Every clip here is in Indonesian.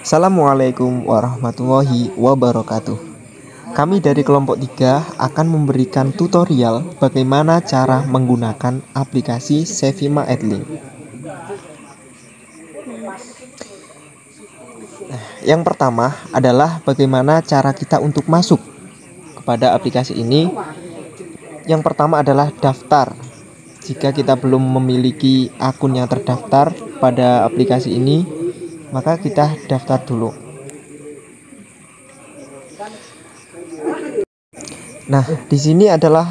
Assalamualaikum warahmatullahi wabarakatuh. Kami dari kelompok 3 akan memberikan tutorial bagaimana cara menggunakan aplikasi Sevima Edlink. Yang pertama adalah bagaimana cara kita untuk masuk kepada aplikasi ini. Yang pertama adalah daftar. Jika kita belum memiliki akun yang terdaftar pada aplikasi ini, maka kita daftar dulu. Nah, di sini adalah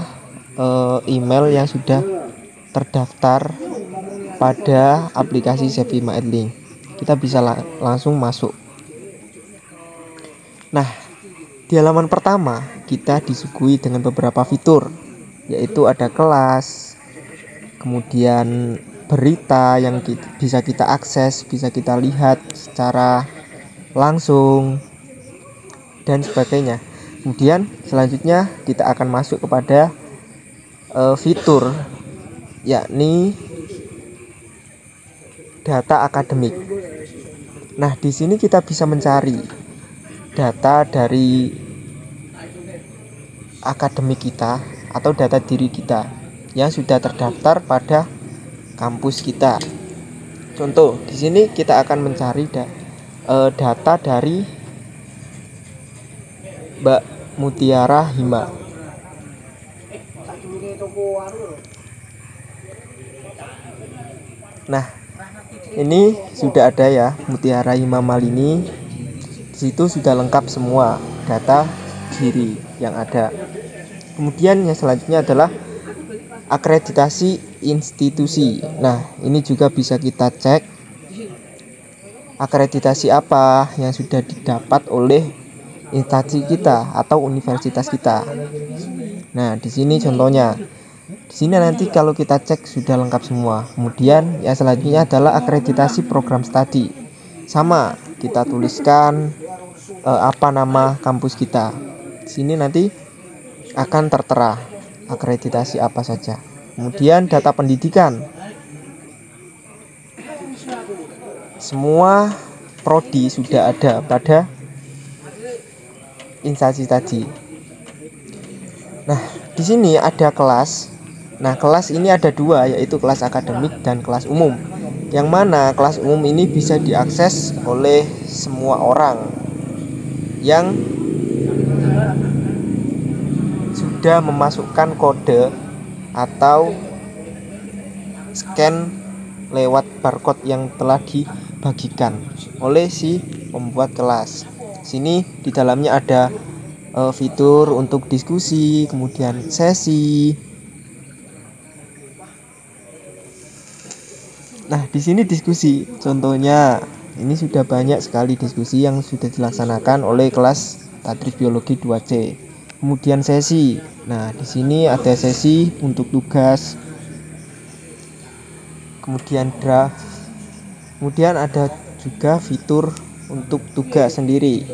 email yang sudah terdaftar pada aplikasi Sevima Edlink. Kita bisa langsung masuk. Nah, di halaman pertama kita disuguhi dengan beberapa fitur, yaitu ada kelas, kemudian berita yang bisa kita akses, bisa kita lihat secara langsung, dan sebagainya. Kemudian selanjutnya kita akan masuk kepada fitur, yakni data akademik. Nah, di sini kita bisa mencari data dari akademik kita atau data diri kita yang sudah terdaftar pada kampus kita. Contoh, di sini kita akan mencari data dari Mbak Mutiara Hima. Nah, ini sudah ada ya, Mutiara Hima Malini. Di situ sudah lengkap semua data diri yang ada. Kemudian yang selanjutnya adalah akreditasi institusi. Nah, ini juga bisa kita cek akreditasi apa yang sudah didapat oleh instansi kita atau universitas kita. Nah, di sini contohnya. Di sini nanti kalau kita cek sudah lengkap semua. Kemudian yang selanjutnya adalah akreditasi program studi. Sama, kita tuliskan apa nama kampus kita. Di sini nanti akan tertera akreditasi apa saja. Kemudian data pendidikan. Semua prodi sudah ada pada instansi tadi. Nah, di sini ada kelas. Nah, kelas ini ada dua, yaitu kelas akademik dan kelas umum. Yang mana kelas umum ini bisa diakses oleh semua orang yang sudah memasukkan kode atau scan lewat barcode yang telah dibagikan oleh si pembuat kelas. Sini di dalamnya ada fitur untuk diskusi, kemudian sesi. Nah, di sini diskusi. Contohnya, ini sudah banyak sekali diskusi yang sudah dilaksanakan oleh kelas Tadris Biologi 2C. Kemudian sesi. Nah, di sini ada sesi untuk tugas. Kemudian draft. Kemudian ada juga fitur untuk tugas sendiri.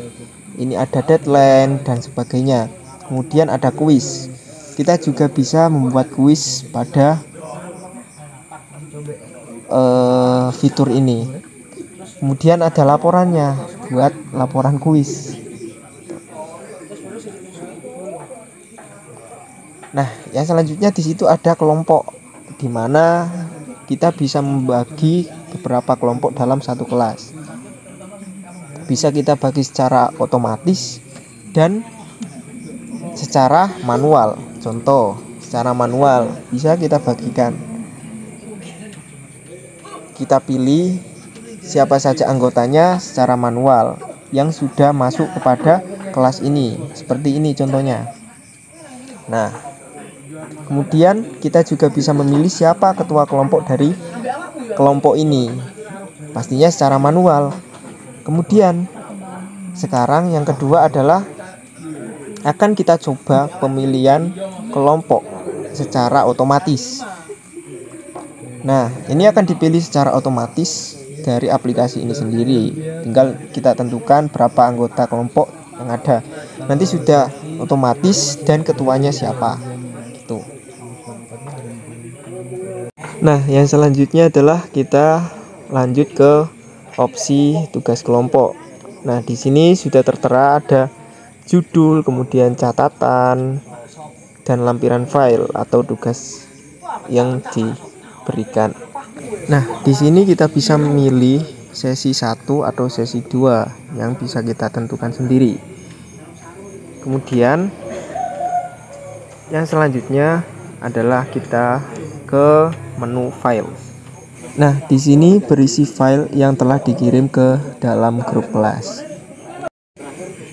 Ini ada deadline dan sebagainya. Kemudian ada kuis. Kita juga bisa membuat kuis pada fitur ini. Kemudian ada laporannya buat laporan kuis. Nah, yang selanjutnya di situ ada kelompok, di mana kita bisa membagi beberapa kelompok dalam satu kelas. Bisa kita bagi secara otomatis dan secara manual. Contoh, secara manual bisa kita bagikan. Kita pilih siapa saja anggotanya secara manual yang sudah masuk kepada kelas ini. Seperti ini contohnya. Nah, kemudian kita juga bisa memilih siapa ketua kelompok dari kelompok ini. Pastinya secara manual. Kemudian sekarang yang kedua adalah akan kita coba pemilihan kelompok secara otomatis. Nah, ini akan dipilih secara otomatis dari aplikasi ini sendiri. Tinggal kita tentukan berapa anggota kelompok yang ada. Nanti sudah otomatis dan ketuanya siapa. Gitu. Nah, yang selanjutnya adalah kita lanjut ke opsi tugas kelompok. Nah, di sini sudah tertera ada judul, kemudian catatan, dan lampiran file atau tugas yang diberikan. Nah, di sini kita bisa memilih sesi 1 atau sesi 2 yang bisa kita tentukan sendiri. Kemudian yang selanjutnya adalah kita ke menu file. Nah, di sini berisi file yang telah dikirim ke dalam grup kelas.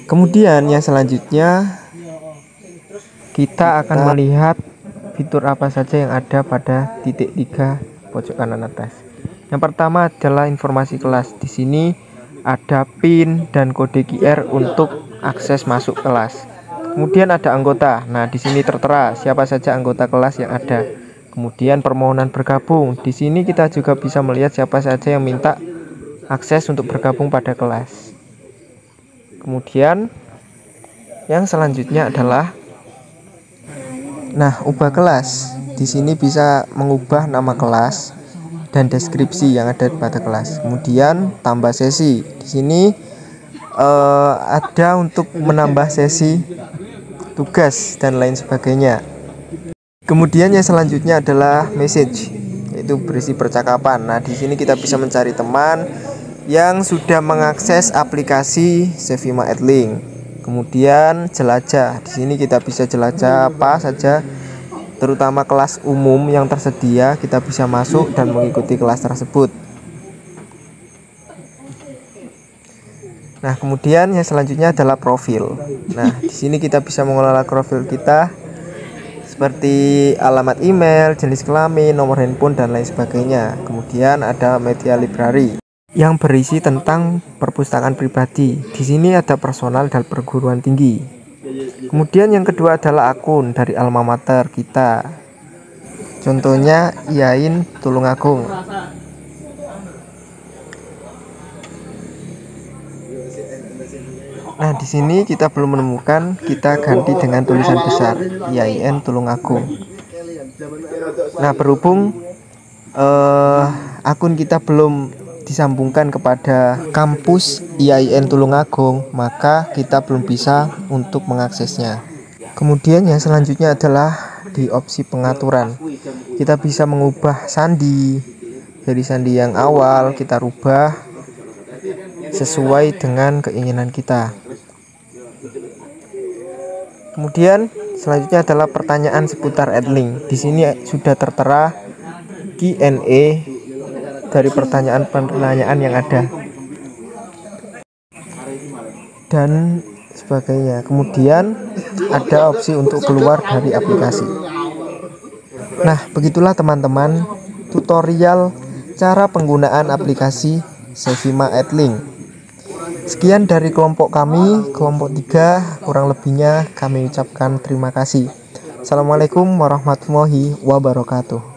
Kemudian yang selanjutnya kita akan melihat fitur apa saja yang ada pada titik 3 pojok kanan atas. Yang pertama adalah informasi kelas. Di sini ada PIN dan kode QR untuk akses masuk kelas. Kemudian ada anggota. Nah, di sini tertera siapa saja anggota kelas yang ada. Kemudian permohonan bergabung. Di sini kita juga bisa melihat siapa saja yang minta akses untuk bergabung pada kelas. Kemudian yang selanjutnya adalah ubah kelas. Di sini bisa mengubah nama kelas dan deskripsi yang ada pada kelas. Kemudian tambah sesi. Di sini ada untuk menambah sesi, tugas dan lain sebagainya. Kemudian yang selanjutnya adalah message, yaitu berisi percakapan. Nah, di sini kita bisa mencari teman yang sudah mengakses aplikasi Sevima Edlink. Kemudian jelajah. Di sini kita bisa jelajah apa saja, terutama kelas umum yang tersedia. Kita bisa masuk dan mengikuti kelas tersebut. Nah, kemudian yang selanjutnya adalah profil. Nah, di sini kita bisa mengelola profil kita seperti alamat email, jenis kelamin, nomor handphone, dan lain sebagainya. Kemudian ada media library yang berisi tentang perpustakaan pribadi. Di sini ada personal dan perguruan tinggi. Kemudian yang kedua adalah akun dari alma mater kita. Contohnya IAIN Tulungagung. Nah, di sini kita belum menemukan, kita ganti dengan tulisan besar IAIN Tulungagung. Nah, berhubung akun kita belum disambungkan kepada kampus IAIN Tulungagung, maka kita belum bisa untuk mengaksesnya. Kemudian yang selanjutnya adalah di opsi pengaturan. Kita bisa mengubah sandi. Dari sandi yang awal kita rubah sesuai dengan keinginan kita. Kemudian selanjutnya adalah pertanyaan seputar Edlink. Di sini sudah tertera Q&A dari pertanyaan-pertanyaan yang ada dan sebagainya. Kemudian ada opsi untuk keluar dari aplikasi. Nah, begitulah teman-teman tutorial cara penggunaan aplikasi Sevima Edlink. Sekian dari kelompok kami, kelompok 3, kurang lebihnya kami ucapkan terima kasih. Assalamualaikum warahmatullahi wabarakatuh.